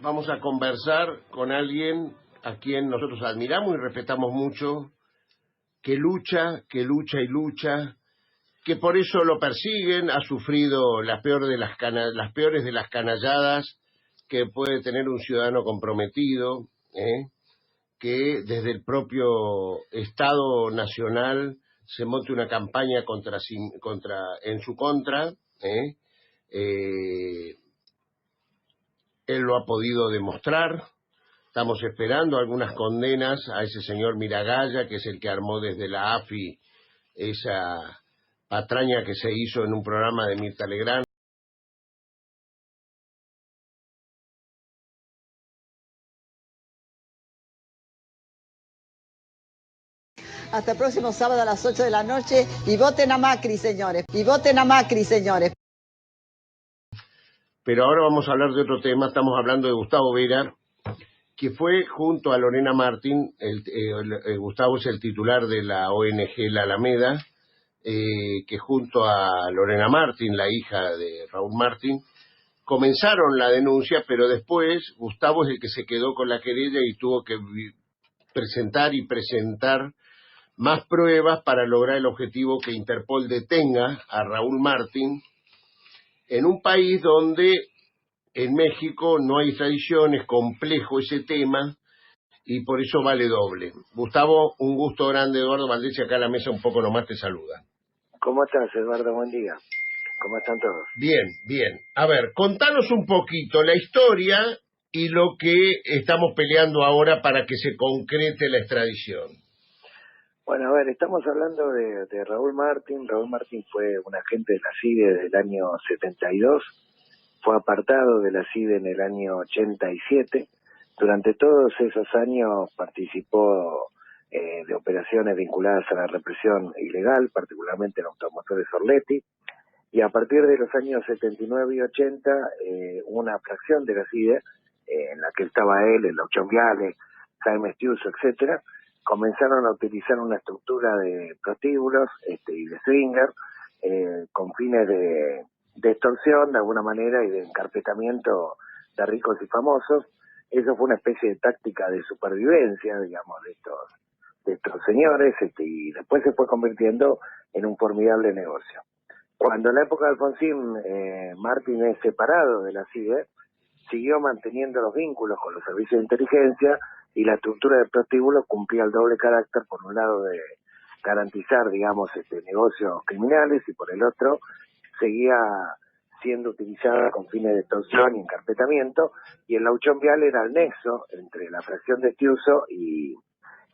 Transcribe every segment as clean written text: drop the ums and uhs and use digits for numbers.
vamos a conversar con alguien a quien nosotros admiramos y respetamos mucho, que lucha y lucha, que por eso lo persiguen, ha sufrido las peores de las canalladas que puede tener un ciudadano comprometido, que desde el propio Estado Nacional se monte una campaña en su contra. Él lo ha podido demostrar. Estamos esperando algunas condenas a ese señor Miragaya, que es el que armó desde la AFI esa patraña que se hizo en un programa de Mirta Legrand. Hasta el próximo sábado a las 8 de la noche y voten a Macri, señores. Y voten a Macri, señores. Pero ahora vamos a hablar de otro tema. Estamos hablando de Gustavo Vera, que fue junto a Lorena Martín. Gustavo es el titular de la ONG La Alameda, que junto a Lorena Martín, la hija de Raúl Martín, comenzaron la denuncia, pero después Gustavo es el que se quedó con la querella y tuvo que presentar más pruebas para lograr el objetivo que Interpol detenga a Raúl Martín en un país donde en México no hay extradición, es complejo ese tema y por eso vale doble. Gustavo, un gusto grande. Eduardo Valdés, acá a la mesa un poco nomás te saluda. ¿Cómo estás, Eduardo? Buen día. ¿Cómo están todos? Bien, bien. A ver, contanos un poquito la historia y lo que estamos peleando ahora para que se concrete la extradición. Bueno, a ver, estamos hablando de Raúl Martín. Raúl Martín fue un agente de la CIDE desde el año 72, fue apartado de la CIDE en el año 87. Durante todos esos años participó de operaciones vinculadas a la represión ilegal, particularmente en automotores Orletti, y a partir de los años 79 y 80, una fracción de la CIDE, en la que estaba él, el Lauchón Viale, Jaime Estiuso, etcétera, comenzaron a utilizar una estructura de prostíbulos y de swinger con fines de extorsión de alguna manera y de encarpetamiento de ricos y famosos. Eso fue una especie de táctica de supervivencia, digamos, de estos señores, y después se fue convirtiendo en un formidable negocio. Cuando en la época de Alfonsín Martín es separado de la CIDE, siguió manteniendo los vínculos con los servicios de inteligencia y la estructura del prostíbulo cumplía el doble carácter, por un lado de garantizar, digamos, negocios criminales y por el otro seguía siendo utilizada con fines de extorsión y encarpetamiento, y el Lauchón Vial era el nexo entre la fracción de Estiuso y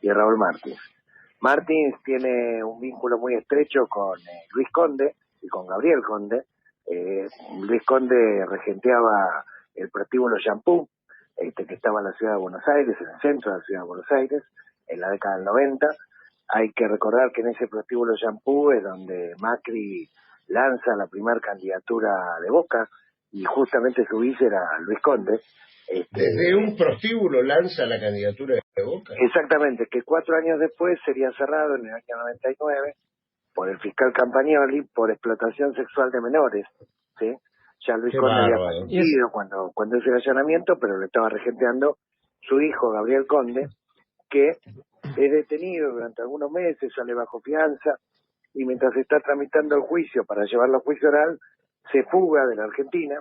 Raúl Martín. Martín tiene un vínculo muy estrecho con Luis Conde y con Gabriel Conde. Luis Conde regenteaba el prostíbulo Shampoo, que estaba en la ciudad de Buenos Aires, en el centro de la ciudad de Buenos Aires, en la década del 90. Hay que recordar que en ese prostíbulo Shampoo es donde Macri lanza la primera candidatura de Boca, y justamente su vice era Luis Conde. ¿Desde un prostíbulo lanza la candidatura de Boca? Exactamente, que 4 años después sería cerrado en el año 99 por el fiscal Campagnoli por explotación sexual de menores, ¿sí? Ya Luis Conde había fallecido cuando hizo el allanamiento, pero lo estaba regenteando su hijo Gabriel Conde, que es detenido durante algunos meses, sale bajo fianza, y mientras se está tramitando el juicio para llevarlo a juicio oral, se fuga de la Argentina,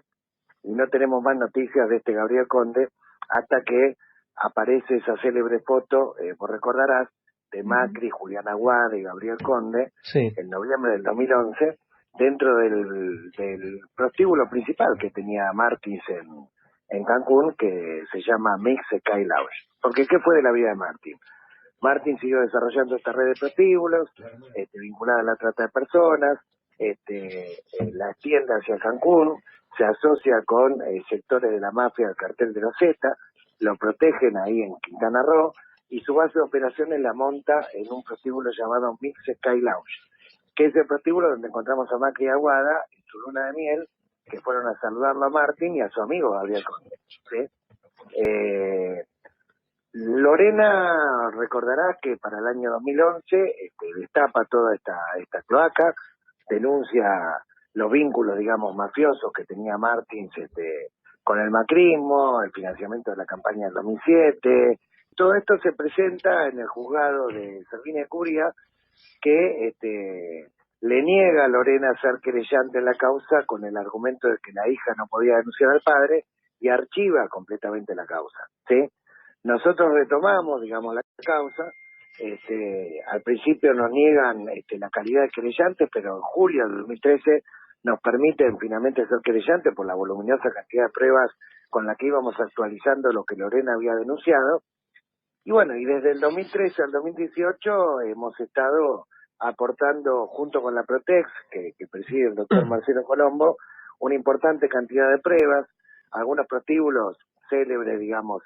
y no tenemos más noticias de este Gabriel Conde hasta que aparece esa célebre foto, vos recordarás, de Macri, Julián Aguada y Gabriel Conde, sí, en noviembre del 2011, dentro del prostíbulo principal que tenía Martins en Cancún, que se llama Mix Sky Lounge. Porque ¿qué fue de la vida de Martín? Martín siguió desarrollando esta red de prostíbulos, vinculada a la trata de personas, la extiende hacia Cancún, se asocia con sectores de la mafia del cartel de los Z, lo protegen ahí en Quintana Roo, y su base de operaciones la monta en un prostíbulo llamado Mix Sky Lounge, que es el prostíbulo donde encontramos a Macri y Aguada en su luna de miel, que fueron a saludarlo a Martín y a su amigo Gabriel Conde, ¿sí? Lorena recordará que para el año 2011 destapa toda esta cloaca, denuncia los vínculos, digamos, mafiosos que tenía Martins con el macrismo, el financiamiento de la campaña del 2007. Todo esto se presenta en el juzgado de Servini Curia, que le niega a Lorena ser querellante en la causa con el argumento de que la hija no podía denunciar al padre y archiva completamente la causa, ¿sí? Nosotros retomamos, digamos, la causa. Al principio nos niegan la calidad de querellantes, pero en julio del 2013 nos permiten finalmente ser querellantes por la voluminosa cantidad de pruebas con la que íbamos actualizando lo que Lorena había denunciado. Y bueno, y desde el 2013 al 2018 hemos estado aportando, junto con la Protex, que preside el doctor Marcelo Colombo, una importante cantidad de pruebas, algunos prostíbulos célebres, digamos,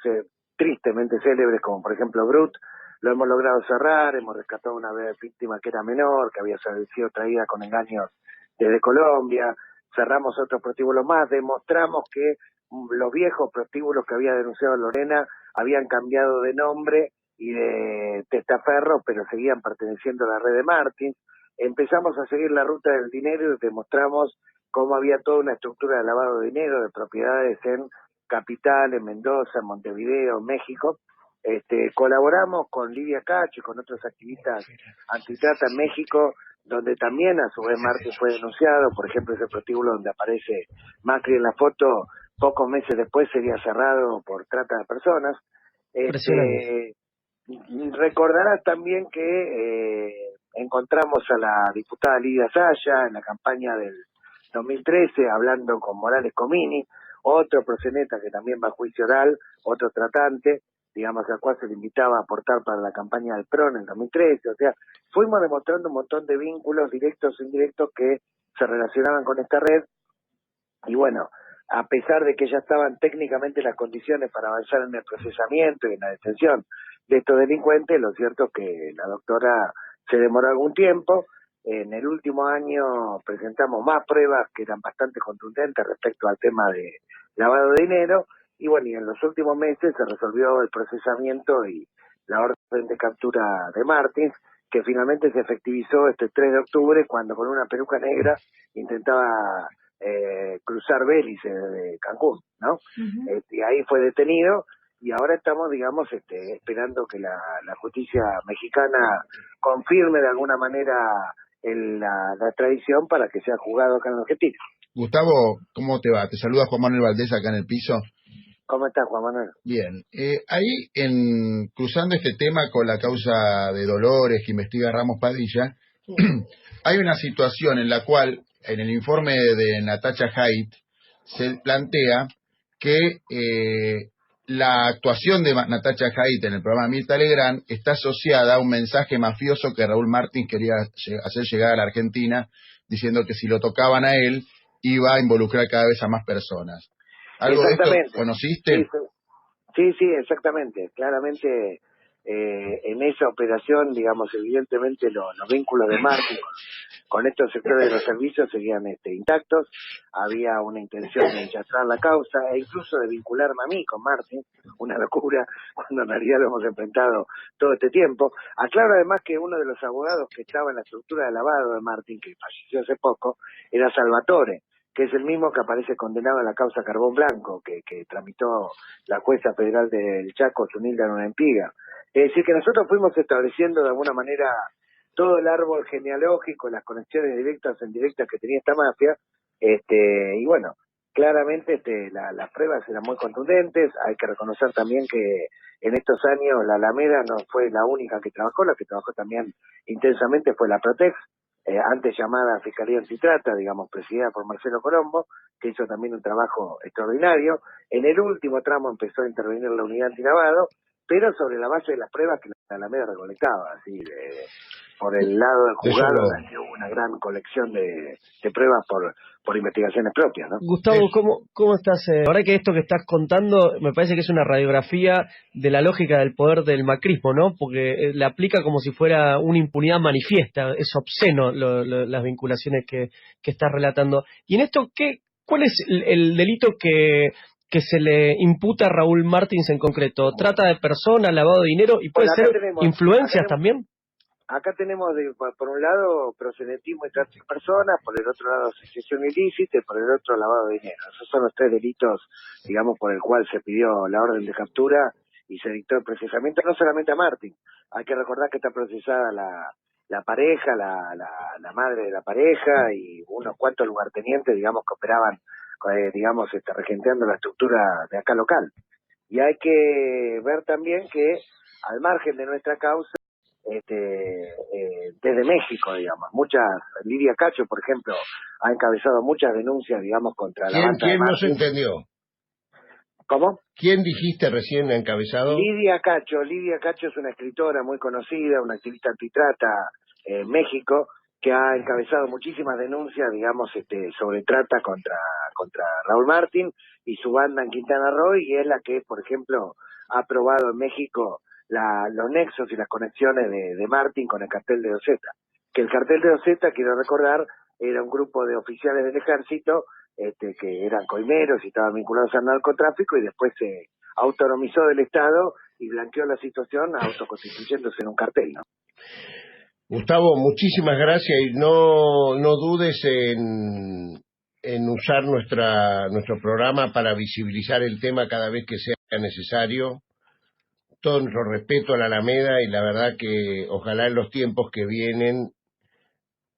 tristemente célebres, como por ejemplo Brut, lo hemos logrado cerrar, hemos rescatado una víctima que era menor, que había sido traída con engaños desde Colombia, cerramos otros prostíbulos más, demostramos que los viejos prostíbulos que había denunciado Lorena habían cambiado de nombre y de testaferro, pero seguían perteneciendo a la red de Martins. Empezamos a seguir la ruta del dinero y demostramos cómo había toda una estructura de lavado de dinero, de propiedades en Capital, en Mendoza, en Montevideo, en México. Colaboramos con Lidia Cacho y con otros activistas antitrata en México, donde también a su vez Martins fue denunciado. Por ejemplo, ese prostíbulo donde aparece Macri en la foto, pocos meses después sería cerrado por trata de personas. Recordarás también que encontramos a la diputada Lidia Saya en la campaña del 2013 hablando con Morales Comini, otro proxeneta que también va a juicio oral, otro tratante, digamos, al cual se le invitaba a aportar para la campaña del PRO en el 2013. O sea, fuimos demostrando un montón de vínculos directos e indirectos que se relacionaban con esta red. Y bueno, a pesar de que ya estaban técnicamente las condiciones para avanzar en el procesamiento y en la detención de estos delincuentes, lo cierto es que la doctora se demoró algún tiempo. En el último año presentamos más pruebas que eran bastante contundentes respecto al tema de lavado de dinero, y bueno, y en los últimos meses se resolvió el procesamiento y la orden de captura de Martins, que finalmente se efectivizó este 3 de octubre cuando con una peluca negra intentaba cruzar Bélice de Cancún, ¿no? Y ahí fue detenido y ahora estamos, digamos, esperando que la justicia mexicana confirme de alguna manera la extradición para que sea juzgado acá en Argentina. Gustavo, ¿cómo te va? Te saluda Juan Manuel Valdés acá en el piso. ¿Cómo estás, Juan Manuel? Bien. Ahí, cruzando este tema con la causa de Dolores que investiga Ramos Padilla, hay una situación en la cual, en el informe de Natacha Haidt, se plantea que la actuación de Natacha Haidt en el programa Mirta Legrand está asociada a un mensaje mafioso que Raúl Martins quería hacer llegar a la Argentina, diciendo que si lo tocaban a él, iba a involucrar cada vez a más personas. ¿Algo de esto conociste? Sí, exactamente. Claramente, en esa operación, digamos, evidentemente los vínculos de Martins con estos sectores de los servicios seguían intactos. Había una intención de enchastrar la causa e incluso de vincularme a mí con Martins, una locura, cuando en realidad lo hemos enfrentado todo este tiempo. Aclaro además que uno de los abogados que estaba en la estructura de lavado de Martins, que falleció hace poco, era Salvatore, que es el mismo que aparece condenado en la causa Carbón Blanco, que tramitó la jueza federal del Chaco, Zunilda Nurempiga. Es decir, que nosotros fuimos estableciendo de alguna manera todo el árbol genealógico, las conexiones directas e indirectas que tenía esta mafia, y bueno, claramente las pruebas eran muy contundentes. Hay que reconocer también que en estos años la Alameda no fue la única que trabajó, la que trabajó también intensamente fue la Protex, antes llamada Fiscalía Antitrata, digamos, presidida por Marcelo Colombo, que hizo también un trabajo extraordinario. En el último tramo empezó a intervenir la unidad antilavado, pero sobre la base de las pruebas que la Alameda recolectaba, así, por el lado del juzgado hubo una gran colección de pruebas por investigaciones propias, ¿no? Gustavo, ¿cómo estás? La verdad que esto que estás contando me parece que es una radiografía de la lógica del poder del macrismo, ¿no? Porque le aplica como si fuera una impunidad manifiesta, es obsceno las vinculaciones que estás relatando. Y en esto, ¿cuál es el delito que se le imputa a Raúl Martins en concreto? ¿Trata de personas, lavado de dinero y puede ser influencias también? acá tenemos por un lado proxenetismo y trata de personas, por el otro lado asociación ilícita y por el otro lavado de dinero. Esos son los tres delitos, digamos, por el cual se pidió la orden de captura y se dictó el procesamiento, no solamente a Martín. Hay que recordar que está procesada la pareja, la madre de la pareja y unos cuantos lugartenientes, digamos, que operaban, digamos, regenteando la estructura de acá local. Y hay que ver también que, al margen de nuestra causa, desde México, digamos, Lidia Cacho, por ejemplo, ha encabezado muchas denuncias, digamos, contra la banda de ¿Quién no se Martín. entendió? ¿Cómo? ¿Quién dijiste recién encabezado? Lidia Cacho es una escritora muy conocida, una activista antitrata en México, que ha encabezado muchísimas denuncias, digamos, sobre trata contra Raúl Martín y su banda en Quintana Roo, y es la que, por ejemplo, ha aprobado en México los nexos y las conexiones de Martín con el cartel de Ozeta. Que el cartel de Ozeta, quiero recordar, era un grupo de oficiales del ejército que eran coimeros y estaban vinculados al narcotráfico, y después se autonomizó del Estado y blanqueó la situación autoconstituyéndose en un cartel, ¿no? Gustavo, muchísimas gracias y no dudes en usar nuestro programa para visibilizar el tema cada vez que sea necesario. Todo nuestro respeto a la Alameda, y la verdad que ojalá en los tiempos que vienen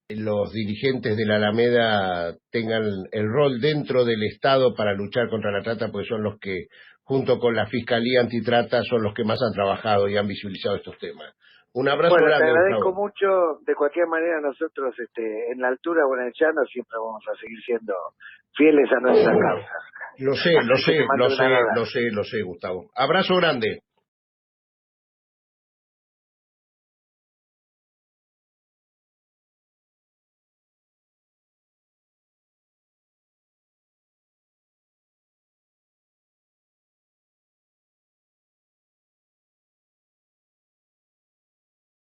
los dirigentes de la Alameda tengan el rol dentro del Estado para luchar contra la trata, porque son los que, junto con la Fiscalía Antitrata, son los que más han trabajado y han visibilizado estos temas. Un abrazo Bueno, grande, te agradezco Gustavo. mucho. De cualquier manera, nosotros en la altura o en el llano siempre vamos a seguir siendo fieles a nuestras causas. Lo sé, Así que te mando un abrazo. Gustavo. Abrazo grande.